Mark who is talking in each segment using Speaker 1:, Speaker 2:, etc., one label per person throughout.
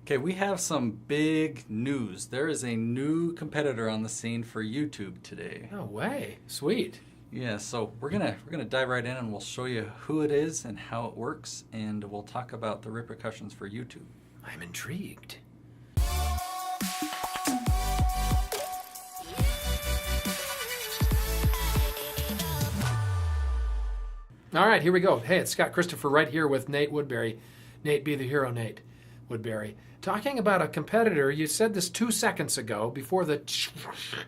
Speaker 1: Okay, we have some big news. There is a new competitor on the scene for YouTube today.
Speaker 2: No way. Sweet.
Speaker 1: Yeah, so we're gonna dive right in and we'll show you who it is and how it works, and we'll talk about the repercussions for YouTube.
Speaker 2: I'm intrigued. All right, here we go. Hey, it's Scott Christopher right here with Nate Woodbury. Nate, be the hero, Nate Woodbury. Talking about a competitor, you said this 2 seconds ago before the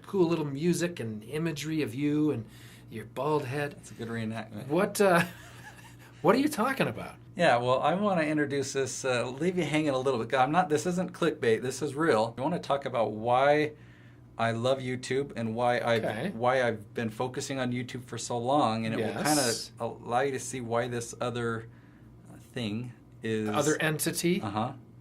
Speaker 2: cool little music and imagery of you and your bald head.
Speaker 1: That's a good reenactment.
Speaker 2: What are you talking about?
Speaker 1: Yeah, well, I want to introduce this, leave you hanging a little bit. This isn't clickbait, this is real. I want to talk about why I love YouTube and why I've been focusing on YouTube for so long, and it will kind of allow you to see why this other thing is...
Speaker 2: Other entity?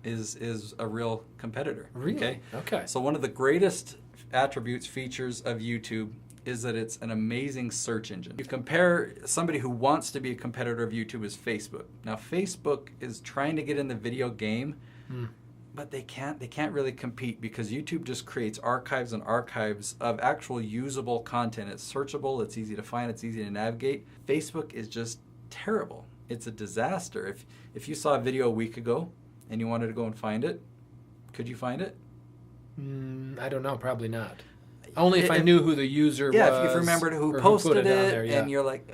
Speaker 1: Is a real competitor.
Speaker 2: Really? Okay.
Speaker 1: So one of the greatest attributes, features of YouTube is that it's an amazing search engine. You compare somebody who wants to be a competitor of YouTube is Facebook. Now Facebook is trying to get in the video game, but they can't really compete because YouTube just creates archives and archives of actual usable content. It's searchable, it's easy to find, it's easy to navigate. Facebook is just terrible. It's a disaster. If you saw a video a week ago and you wanted to go and find it, could you find it?
Speaker 2: I don't know, probably not. Only if I knew who the user was.
Speaker 1: Yeah, if you remembered who posted it,
Speaker 2: there, yeah.
Speaker 1: And you're like,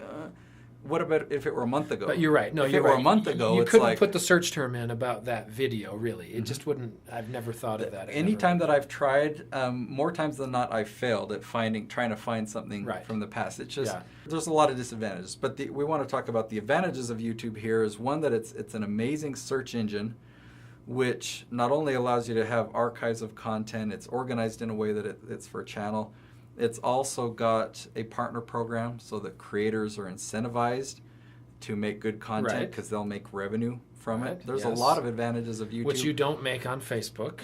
Speaker 1: what about if it were a month ago?
Speaker 2: But you're right. No,
Speaker 1: if
Speaker 2: you're
Speaker 1: it were
Speaker 2: right.
Speaker 1: a month ago,
Speaker 2: you
Speaker 1: it's
Speaker 2: couldn't
Speaker 1: like,
Speaker 2: put the search term in about that video, really. It just wouldn't. I've never thought of that.
Speaker 1: Anytime that I've tried, more times than not, I've failed at trying to find something from the past. It's just, there's a lot of disadvantages. But we want to talk about the advantages of YouTube here is one, that it's an amazing search engine, which not only allows you to have archives of content, it's organized in a way that it's for a channel. It's also got a partner program so that creators are incentivized to make good content because they'll make revenue from it. There's a lot of advantages of YouTube,
Speaker 2: which you don't make on Facebook.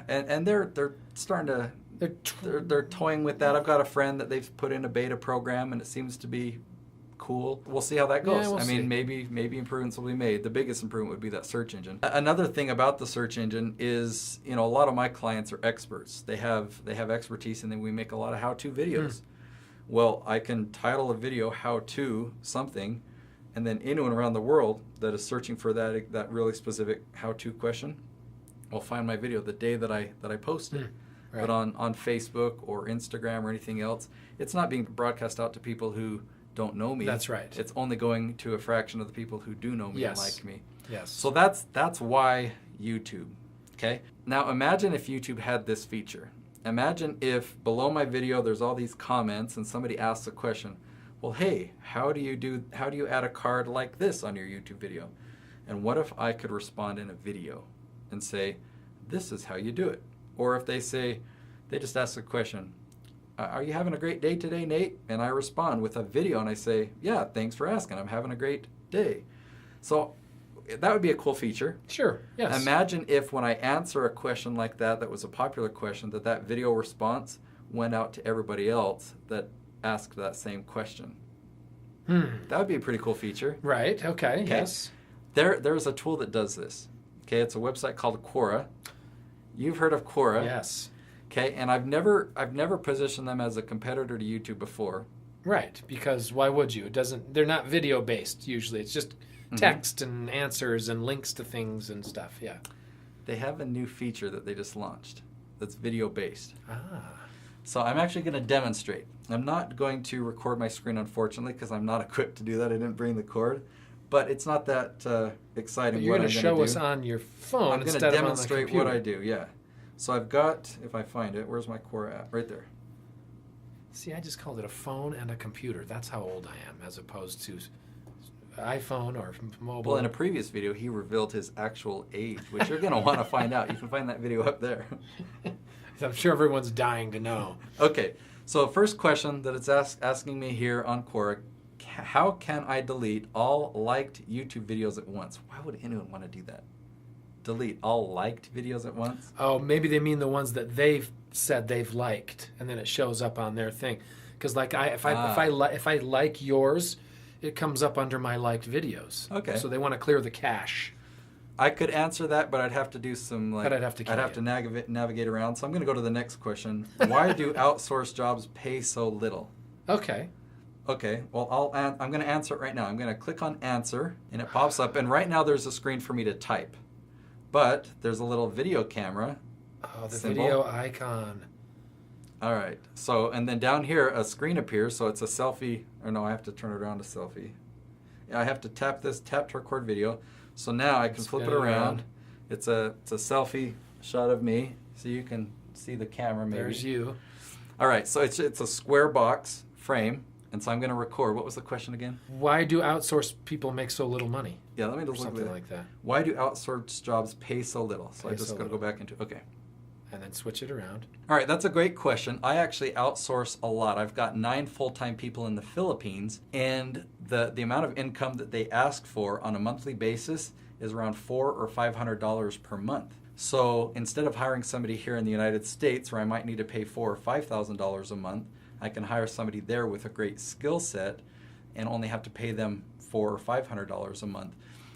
Speaker 1: And they're starting to they're toying with that. I've got a friend that they've put in a beta program and it seems to be cool. We'll see how that goes.
Speaker 2: Yeah, we'll see.
Speaker 1: Maybe improvements will be made. The biggest improvement would be that search engine. Another thing about the search engine is, a lot of my clients are experts. They have expertise, and then we make a lot of how-to videos. Well, I can title a video "How to Something," and then anyone around the world that is searching for that really specific how-to question will find my video the day that I post it. But on Facebook or Instagram or anything else, it's not being broadcast out to people who don't know me.
Speaker 2: That's right.
Speaker 1: It's only going to a fraction of the people who do know me and like me.
Speaker 2: Yes.
Speaker 1: So that's why YouTube. Okay? Now imagine if YouTube had this feature. Imagine if below my video there's all these comments and somebody asks a question. Well, hey, how do you add a card like this on your YouTube video? And what if I could respond in a video and say, this is how you do it? Or if they just ask a question, are you having a great day today, Nate? And I respond with a video and I say, yeah, thanks for asking. I'm having a great day. So that would be a cool feature.
Speaker 2: Sure, yes.
Speaker 1: Imagine if when I answer a question like that was a popular question, that video response went out to everybody else that asked that same question. That would be a pretty cool feature.
Speaker 2: Right, okay. Yes.
Speaker 1: There's a tool that does this. Okay, it's a website called Quora. You've heard of Quora.
Speaker 2: Yes.
Speaker 1: Okay, and I've never positioned them as a competitor to YouTube before.
Speaker 2: Right, because why would you? They're not video based usually. It's just text and answers and links to things and stuff. Yeah.
Speaker 1: They have a new feature that they just launched that's video based.
Speaker 2: Ah.
Speaker 1: So I'm actually going to demonstrate. I'm not going to record my screen, unfortunately, because I'm not equipped to do that. I didn't bring the cord. But it's not that exciting.
Speaker 2: But you're going to show us on your phone instead of on the computer. I'm going to demonstrate
Speaker 1: what I do, yeah. So I've got, if I find it, where's my Quora app? Right there.
Speaker 2: See, I just called it a phone and a computer. That's how old I am, as opposed to iPhone or mobile.
Speaker 1: Well, in a previous video, he revealed his actual age, which you're going to want to find out. You can find that video up there.
Speaker 2: I'm sure everyone's dying to know.
Speaker 1: Okay, so first question that it's asking me here on Quora, how can I delete all liked YouTube videos at once? Why would anyone want to do that? Delete all liked videos at once?
Speaker 2: Oh, maybe they mean the ones that they've said they've liked, and then it shows up on their thing. Because like if I like yours, it comes up under my liked videos.
Speaker 1: Okay.
Speaker 2: So they want to clear the cache.
Speaker 1: I could answer that, but I'd have to do some
Speaker 2: But I'd have to
Speaker 1: navigate around. So I'm going to go to the next question. Why do outsourced jobs pay so little?
Speaker 2: Okay.
Speaker 1: Okay, well, I'm going to answer it right now. I'm going to click on answer, and it pops up. And right now there's a screen for me to type. But there's a little video camera.
Speaker 2: Oh, the
Speaker 1: symbol.
Speaker 2: video icon.
Speaker 1: All right. So, and then down here, a screen appears. So it's a selfie. Or no, I have to turn it around to selfie. Yeah, I have to tap to record video. So now I can flip it around. It's a selfie shot of me. So you can see the camera maybe.
Speaker 2: There's you.
Speaker 1: All right. So it's a square box frame. And so I'm going to record. What was the question again?
Speaker 2: Why do outsourced people make so little money?
Speaker 1: Yeah, let me just look at
Speaker 2: something like that.
Speaker 1: Why do outsourced jobs pay so little? So I just got to go back into okay.
Speaker 2: And then switch it around.
Speaker 1: All right, that's a great question. I actually outsource a lot. I've got 9 full-time people in the Philippines, and the amount of income that they ask for on a monthly basis is around $400 or $500 per month. So instead of hiring somebody here in the United States where I might need to pay $4,000 or $5,000 a month, I can hire somebody there with a great skill set and only have to pay them $400 or $500 a month.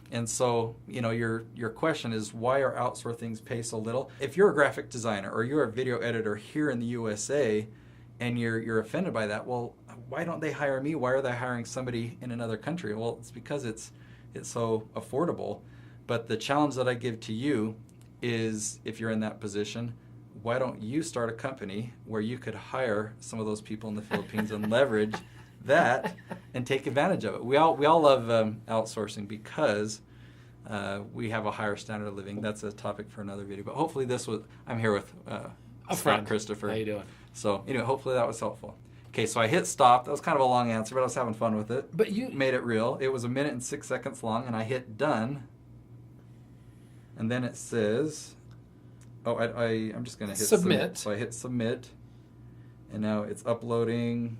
Speaker 1: And so, your question is, why are outsourced things pay so little? If you're a graphic designer or you're a video editor here in the USA and you're offended by that, well, why don't they hire me? Why are they hiring somebody in another country? Well, it's because it's so affordable. But the challenge that I give to you is, if you're in that position, why don't you start a company where you could hire some of those people in the Philippines and leverage that and take advantage of it? We all love outsourcing because we have a higher standard of living. That's a topic for another video. But hopefully I'm here with Scott Christopher.
Speaker 2: How you doing?
Speaker 1: So hopefully that was helpful. Okay, so I hit stop. That was kind of a long answer, but I was having fun with it.
Speaker 2: But you
Speaker 1: made it real. It was 1 minute and 6 seconds long, and I hit done. And then it says, I'm just going to hit submit. So I hit submit, and now it's uploading.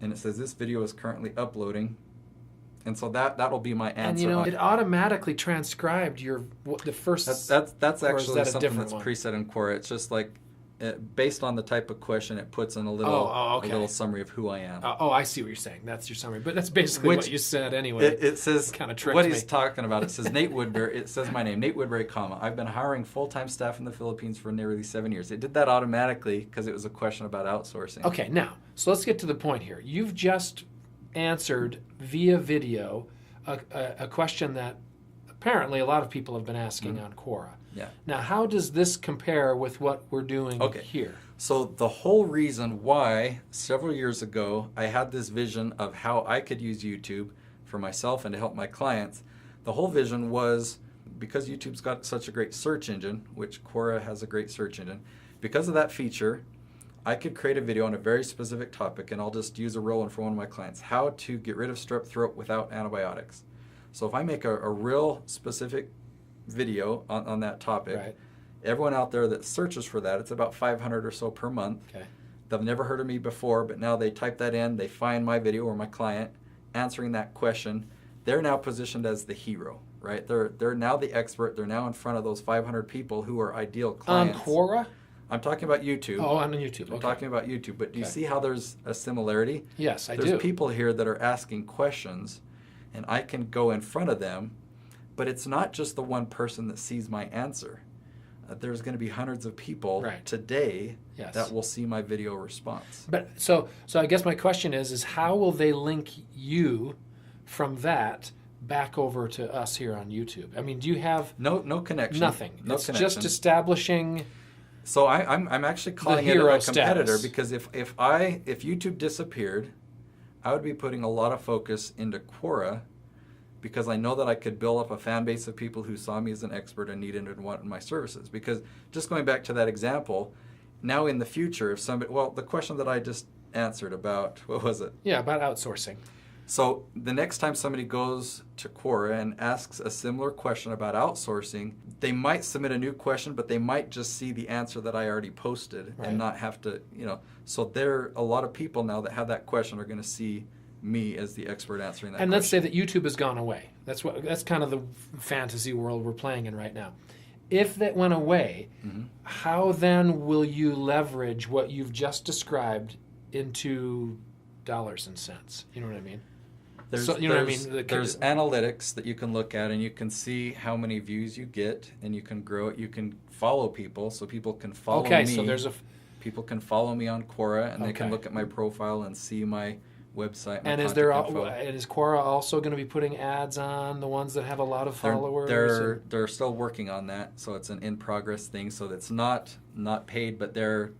Speaker 1: And it says this video is currently uploading, and so that'll be my answer.
Speaker 2: And it automatically transcribed the first.
Speaker 1: That's actually something that's preset in Quora. It's just like based on the type of question, it puts in a little a little summary of who I am.
Speaker 2: I see what you're saying. That's your summary, but that's basically what you said anyway.
Speaker 1: It says
Speaker 2: kind of tricked
Speaker 1: what
Speaker 2: me.
Speaker 1: He's talking about. It says Nate Woodbury. It says my name, Nate Woodbury, I've been hiring full-time staff in the Philippines for nearly 7 years. It did that automatically because it was a question about outsourcing.
Speaker 2: Okay, now so let's get to the point here. You've just answered via video a question that apparently a lot of people have been asking on Quora.
Speaker 1: Yeah.
Speaker 2: Now, how does this compare with what we're doing here?
Speaker 1: So the whole reason why several years ago I had this vision of how I could use YouTube for myself and to help my clients, the whole vision was because YouTube's got such a great search engine, which Quora has a great search engine, because of that feature, I could create a video on a very specific topic, and I'll just use a real one for one of my clients, how to get rid of strep throat without antibiotics. So if I make a real specific video on that topic,
Speaker 2: right.
Speaker 1: Everyone out there that searches for that, it's about 500 or so per month.
Speaker 2: Okay.
Speaker 1: They've never heard of me before, but now they type that in, they find my video or my client answering that question. They're now positioned as the hero, right? They're now the expert. They're now in front of those 500 people who are ideal clients.
Speaker 2: On Quora?
Speaker 1: I'm talking about YouTube.
Speaker 2: Oh, on YouTube.
Speaker 1: I'm talking about YouTube. But do you see how there's a similarity?
Speaker 2: Yes, I do.
Speaker 1: There's people here that are asking questions, and I can go in front of them, but it's not just the one person that sees my answer. There's going to be hundreds of people today that will see my video response.
Speaker 2: But so I guess my question is how will they link you from that back over to us here on YouTube? I mean, do you have
Speaker 1: no connection?
Speaker 2: Nothing.
Speaker 1: No
Speaker 2: it's
Speaker 1: connection.
Speaker 2: Just establishing.
Speaker 1: So I'm actually calling it a competitor because if YouTube disappeared, I would be putting a lot of focus into Quora, because I know that I could build up a fan base of people who saw me as an expert and needed and wanted my services. Because just going back to that example, now in the future, if somebody, the question that I just answered about, what was it?
Speaker 2: Yeah, about outsourcing.
Speaker 1: So the next time somebody goes to Quora and asks a similar question about outsourcing, they might submit a new question, but they might just see the answer that I already posted and not have to, So there are a lot of people now that have that question are going to see me as the expert answering that question.
Speaker 2: Let's say that YouTube has gone away. That's kind of the fantasy world we're playing in right now. If that went away, how then will you leverage what you've just described into dollars and cents? You know what I mean? So, you know what I mean?
Speaker 1: There's analytics that you can look at, and you can see how many views you get, and you can grow it. You can follow people, so people can follow me.
Speaker 2: Okay, so there's
Speaker 1: people can follow me on Quora, and they can
Speaker 2: Okay.
Speaker 1: look at my profile and see my website. My
Speaker 2: and is Quora also going to be putting ads on the ones that have a lot of followers?
Speaker 1: They're still working on that, so it's an in progress thing. So it's not paid, but they're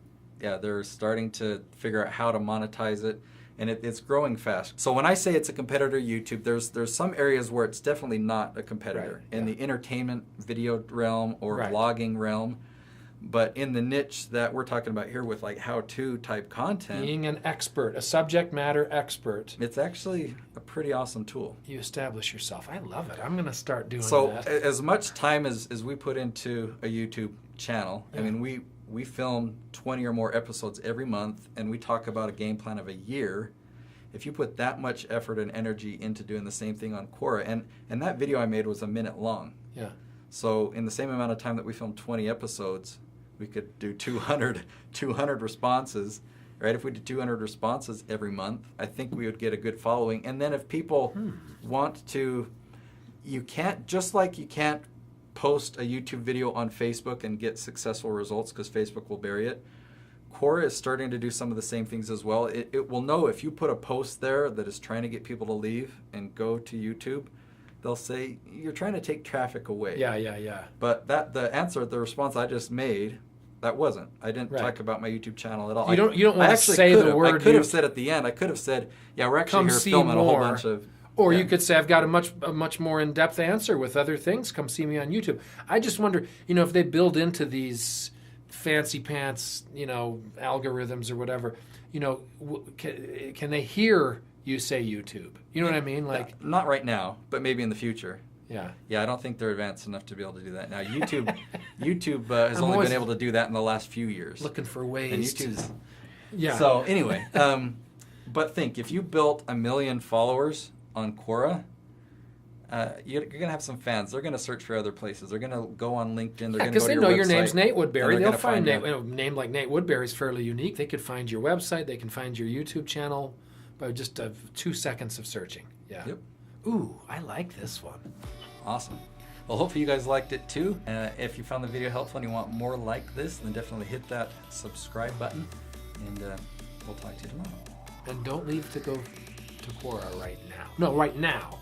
Speaker 1: starting to figure out how to monetize it, and it's growing fast. So when I say it's a competitor to YouTube, there's some areas where it's definitely not a competitor in the entertainment video realm or vlogging realm. But in the niche that we're talking about here with like how-to type content,
Speaker 2: being an expert, a subject matter expert,
Speaker 1: it's actually a pretty awesome tool.
Speaker 2: You establish yourself. I love it. I'm going to start doing that.
Speaker 1: So as much time as we put into a YouTube channel, I mean, we film 20 or more episodes every month, and we talk about a game plan of a year. If you put that much effort and energy into doing the same thing on Quora, and that video I made was a minute long.
Speaker 2: Yeah.
Speaker 1: So in the same amount of time that we filmed 20 episodes, we could do 200 responses, right? If we did 200 responses every month, I think we would get a good following. And then if people want to, you can't post a YouTube video on Facebook and get successful results because Facebook will bury it. Quora is starting to do some of the same things as well. It will know if you put a post there that is trying to get people to leave and go to YouTube, they'll say, you're trying to take traffic away.
Speaker 2: Yeah.
Speaker 1: But the response I just made, that wasn't. I didn't talk about my YouTube channel at all.
Speaker 2: You don't want to say the word.
Speaker 1: I could have said at the end, yeah, we're actually here filming a whole bunch of...
Speaker 2: Or you could say, I've got a much more in-depth answer with other things. Come see me on YouTube. I just wonder, if they build into these fancy pants, algorithms or whatever, can they hear you say YouTube? You know what I mean? Like,
Speaker 1: not right now, but maybe in the future.
Speaker 2: Yeah,
Speaker 1: I don't think they're advanced enough to be able to do that now. YouTube has only been able to do that in the last few years.
Speaker 2: Looking for ways.
Speaker 1: And YouTube's...
Speaker 2: Yeah.
Speaker 1: So anyway, but think, if you built 1 million followers on Quora, you're going to have some fans. They're going to search for other places. They're going to go on LinkedIn. They're going to go to your website.
Speaker 2: Because they know your name's Nate Woodbury. They'll find
Speaker 1: you.
Speaker 2: a name like Nate Woodbury is fairly unique. They could find your website. They can find your YouTube channel by just 2 seconds of searching. Yeah.
Speaker 1: Yep.
Speaker 2: Ooh, I like this one.
Speaker 1: Awesome. Well, hopefully you guys liked it too. If you found the video helpful and you want more like this, then definitely hit that subscribe button, and we'll talk to you tomorrow.
Speaker 2: And don't leave to go to Quora right now. No, right now.